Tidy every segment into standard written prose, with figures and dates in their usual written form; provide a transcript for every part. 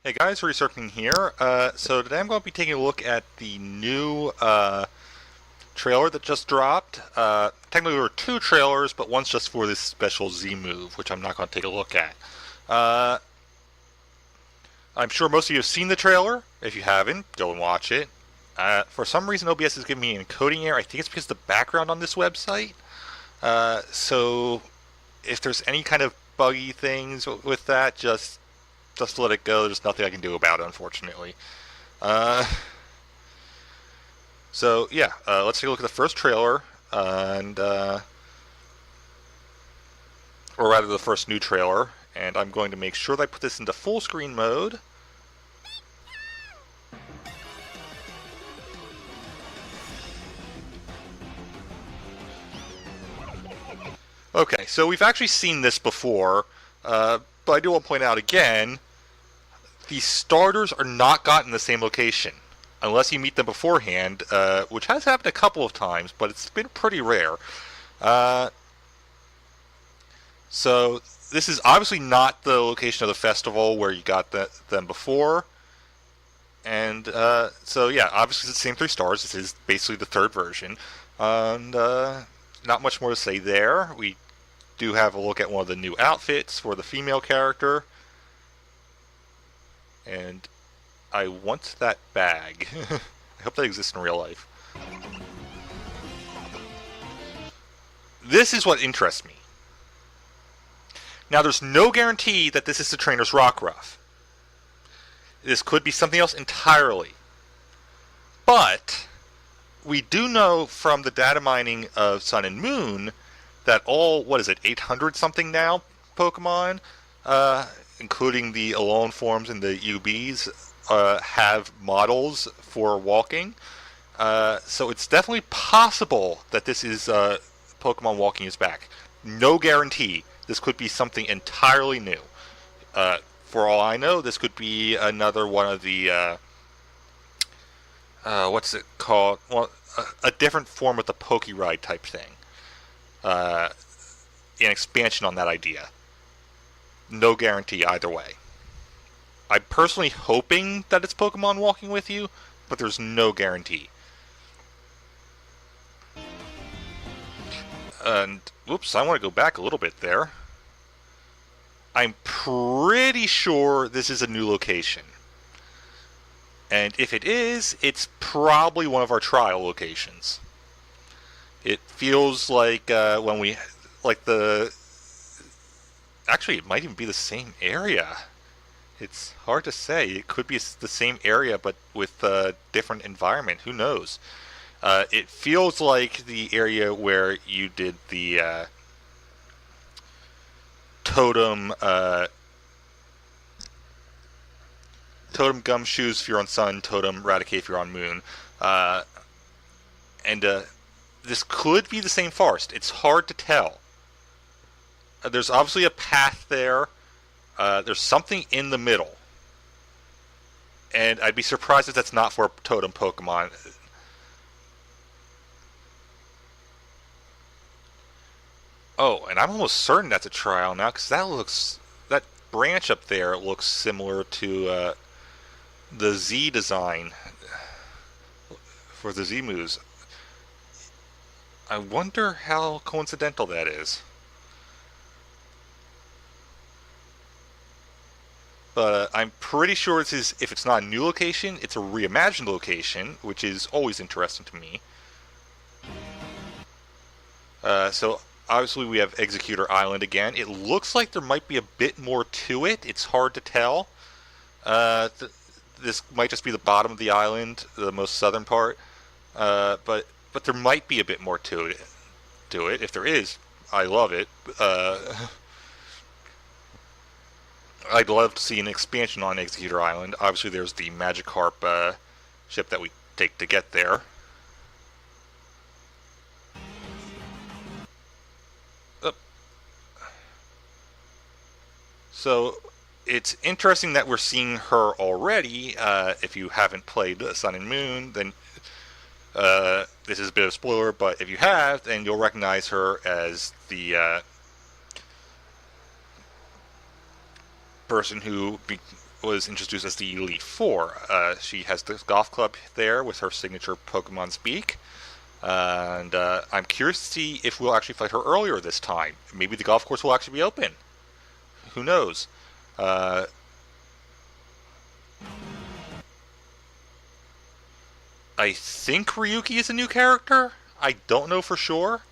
Hey guys, Researching here. So today I'm going to be taking a look at the new trailer that just dropped. Technically there were two trailers, but one's just for this special Z move, which I'm not going to take a look at. Uh, I'm sure most of you have seen the trailer. If you haven't, go and watch it. For some reason OBS is giving me an encoding error. I think it's because of the background on this website. So if there's any kind of buggy things with that, just let it go. There's nothing I can do about it, unfortunately. Uh, let's take a look at the first trailer, or rather the first new trailer, and I'm going to make sure that I put this into full screen mode. Okay, so we've actually seen this before, but I do want to point out again, the starters are not got in the same location, unless you meet them beforehand, which has happened a couple of times, but it's been pretty rare. So this is obviously not the location of the festival where you got them before. And so yeah, obviously it's the same three stars. This is basically the third version. And not much more to say there. We do have a look at one of the new outfits for the female character. And I want that bag. I hope that exists in real life. This is what interests me. Now, there's no guarantee that this is the trainer's Rockruff. This could be something else entirely. But we do know from the data mining of Sun and Moon that all, 800 something now Pokemon, including the Alolan forms and the UBs, have models for walking. So it's definitely possible that this is Pokemon walking is back. No guarantee. This could be something entirely new. For all I know, this could be another one of the what's it called? Well, a different form of the Pokeride type thing. An expansion on that idea. No guarantee either way. I'm personally hoping that it's Pokemon walking with you, but there's no guarantee. And, whoops, I want to go back a little bit there. I'm pretty sure this is a new location. And if it is, it's probably one of our trial locations. It feels like when we, like the, actually it might even be the same area. It's hard to say. It could be the same area but with a different environment. Who knows? It feels like the area where you did the Totem Totem Gumshoes if you're on Sun, Totem Raticate if you're on Moon. This could be the same forest. It's hard to tell. There's obviously a path there. There's something in the middle. And I'd be surprised if that's not for Totem Pokemon. Oh, and I'm almost certain that's a trial now, because that branch up there looks similar to the Z design for the Z moves. I wonder how coincidental that is. But I'm pretty sure this is, if it's not a new location, it's a reimagined location, which is always interesting to me. So obviously we have Executor Island again. It looks like there might be a bit more to it. It's hard to tell. This might just be the bottom of the island, the most southern part. But there might be a bit more to it. If there is, I love it. I'd love to see an expansion on Executor Island. Obviously there's the Magikarp ship that we take to get there. So it's interesting that we're seeing her already. If you haven't played Sun and Moon, then this is a bit of a spoiler, but if you have, then you'll recognize her as the person who was introduced as the Elite Four. She has the golf club there with her signature Pokemon speak. And I'm curious to see if we'll actually fight her earlier this time. Maybe the golf course will actually be open. Who knows? I think Ryuki is a new character. I don't know for sure.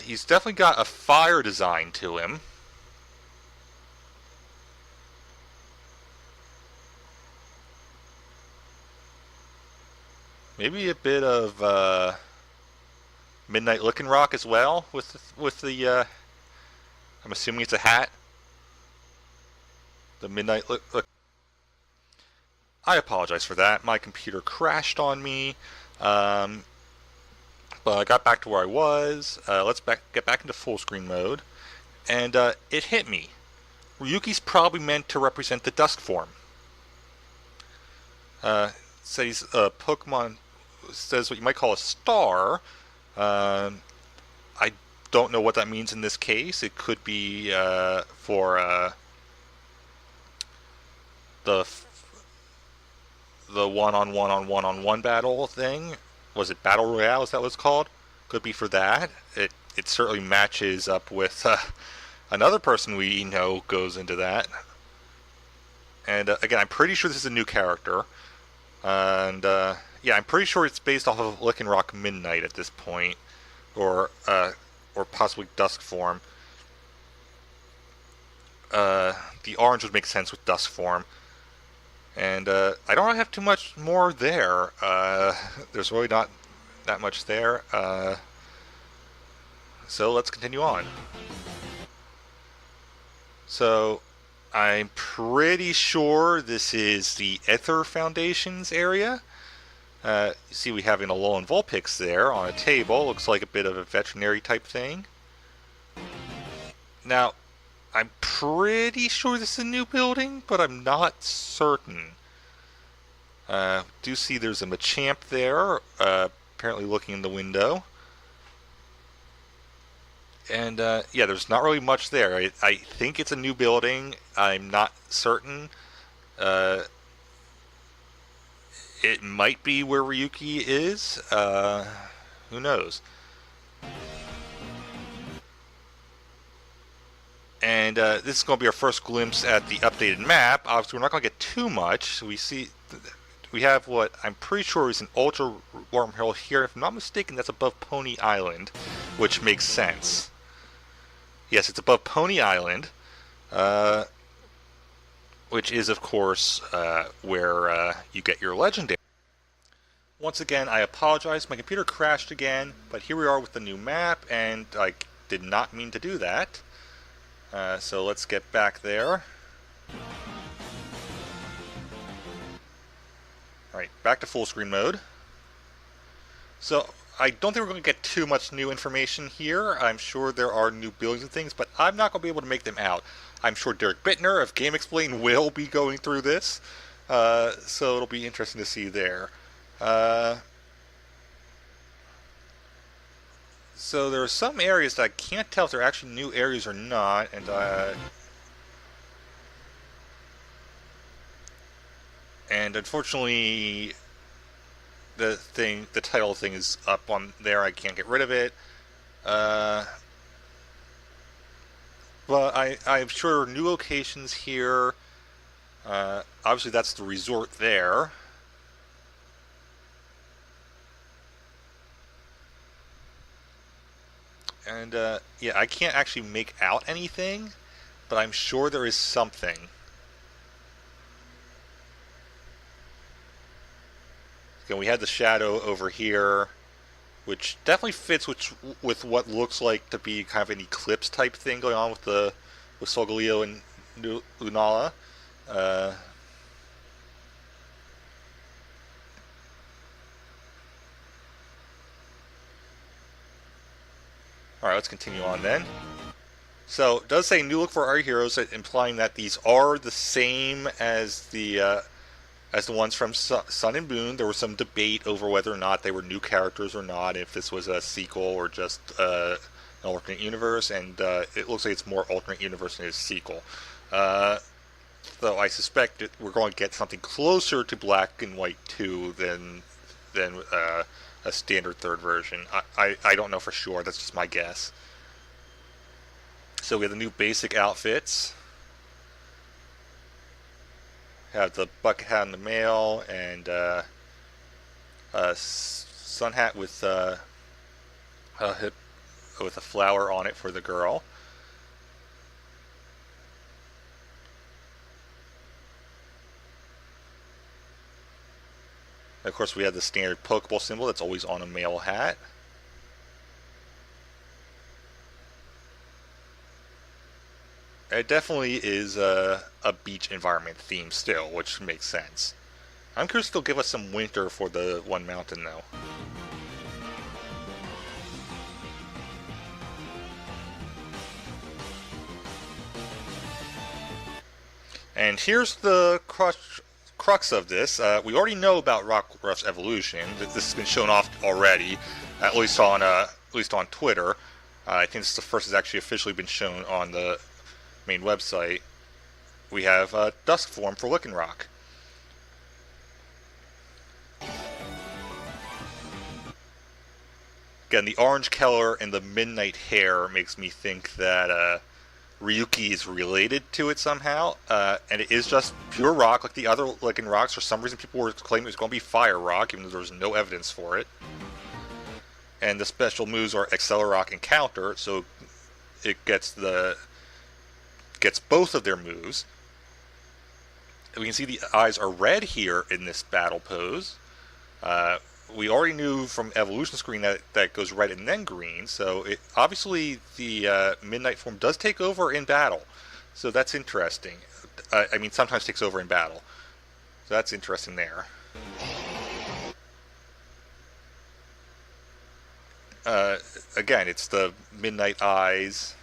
He's definitely got a fire design to him. Maybe a bit of Midnight Lycanroc as well with the. I'm assuming it's a hat. The Midnight Look. I apologize for that. My computer crashed on me. But I got back to where I was. Let's get back into full screen mode. And it hit me. Ryuki's probably meant to represent the Dusk form. Says Pokemon says what you might call a star. I don't know what that means in this case. It could be for the one-on-one battle thing. Was it Battle Royale? Is that what it's called? Could be for that. It certainly matches up with another person we know goes into that. And again, I'm pretty sure this is a new character. And yeah, I'm pretty sure it's based off of Lycanroc Midnight at this point, or possibly Dusk form. The orange would make sense with Dusk form. And I don't really have too much more there. There's really not that much there. So let's continue on. So I'm pretty sure this is the Ether Foundation's area. You see we have an Alolan Vulpix there on a table. Looks like a bit of a veterinary type thing. Now, I'm pretty sure this is a new building, but I'm not certain. Do see there's a Machamp there, apparently looking in the window. And yeah, there's not really much there. I think it's a new building. I'm not certain. It might be where Ryuki is. Who knows? And this is going to be our first glimpse at the updated map. Obviously, we're not going to get too much. We have what I'm pretty sure is an ultra wormhole here. If I'm not mistaken, that's above Pony Island, which makes sense. Yes, it's above Pony Island, which is, of course, where you get your legendary. Once again, I apologize. My computer crashed again, but here we are with the new map, and I did not mean to do that. So let's get back there. Alright, back to full screen mode. So, I don't think we're going to get too much new information here. I'm sure there are new buildings and things, but I'm not going to be able to make them out. I'm sure Derek Bittner of GameXplain will be going through this, so it'll be interesting to see there. So there are some areas that I can't tell if they're actually new areas or not, and unfortunately, the title thing is up on there. I can't get rid of it. But I'm sure new locations here. Obviously, that's the resort there. And yeah, I can't actually make out anything, but I'm sure there is something. Again, we had the shadow over here, which definitely fits with what looks like to be kind of an eclipse type thing going on with Solgaleo and Lunala. Alright, let's continue on then. So, it does say new look for our heroes, implying that these are the same as the ones from Sun and Moon. There was some debate over whether or not they were new characters or not, if this was a sequel or just an alternate universe, and it looks like it's more alternate universe than a sequel. Though I suspect that we're going to get something closer to Black and White 2 than a standard third version. I don't know for sure. That's just my guess. So we have the new basic outfits. Have the bucket hat in the male and a sun hat with a flower on it for the girl. And of course, we have the standard Pokeball symbol that's always on a male hat. It definitely is a beach environment theme still, which makes sense. I'm curious if they'll give us some winter for the one mountain, though. And here's the crux of this. We already know about Rockruff's evolution. This has been shown off already, at least on Twitter. I think this is the first that's actually officially been shown on the main website. We have Dusk form for Lycanroc. Again, the orange color and the midnight hair makes me think that Ryuki is related to it somehow, and it is just pure rock like the other Lycanrocs. For some reason, people were claiming it was going to be fire rock, even though there was no evidence for it. And the special moves are Accelerock and Counter, so it gets both of their moves. We can see the eyes are red here in this battle pose. We already knew from evolution screen that goes red and then green, so obviously the midnight form does take over in battle, so that's interesting. I mean, sometimes takes over in battle, so that's interesting there. Again, it's the midnight eyes.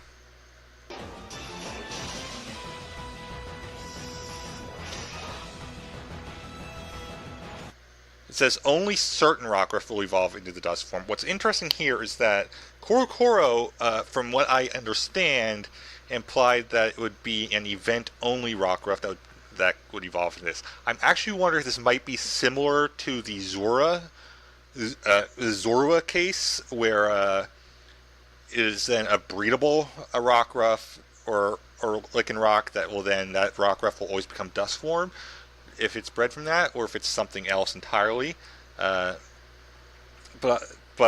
It says only certain Rockruff will evolve into the Dusk form. What's interesting here is that Korokoro, from what I understand, implied that it would be an event-only Rockruff that would evolve into this. I'm actually wondering if this might be similar to the Zorua case, where it is then a breedable Rockruff or Lycanroc that Rockruff will always become Dusk form, if it's bred from that, or if it's something else entirely. But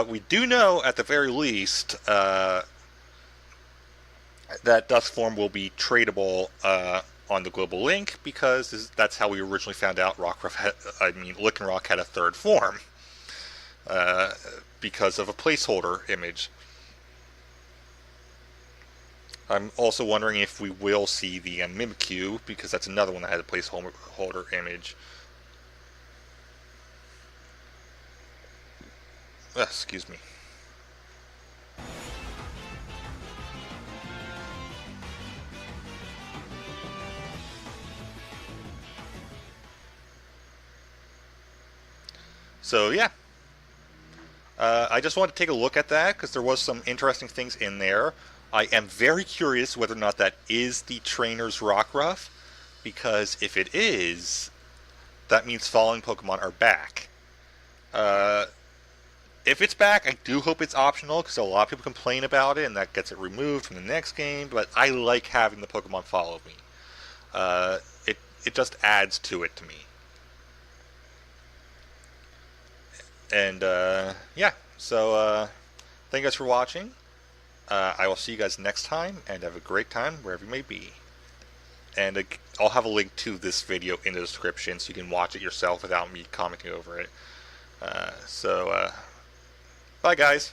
we do know, at the very least, that Dusk form will be tradable on the global link, because that's how we originally found out Lycanroc had a third form, because of a placeholder image. I'm also wondering if we will see the Mimikyu, because that's another one that had a placeholder image. Excuse me. So yeah, I just wanted to take a look at that because there was some interesting things in there. I am very curious whether or not that is the trainer's Rockruff, because if it is, that means following Pokemon are back. If it's back, I do hope it's optional, because a lot of people complain about it, and that gets it removed from the next game, but I like having the Pokemon follow me. It just adds to it to me. And, yeah, so, thank you guys for watching. I will see you guys next time, and have a great time wherever you may be. And I'll have a link to this video in the description so you can watch it yourself without me commenting over it. Bye guys!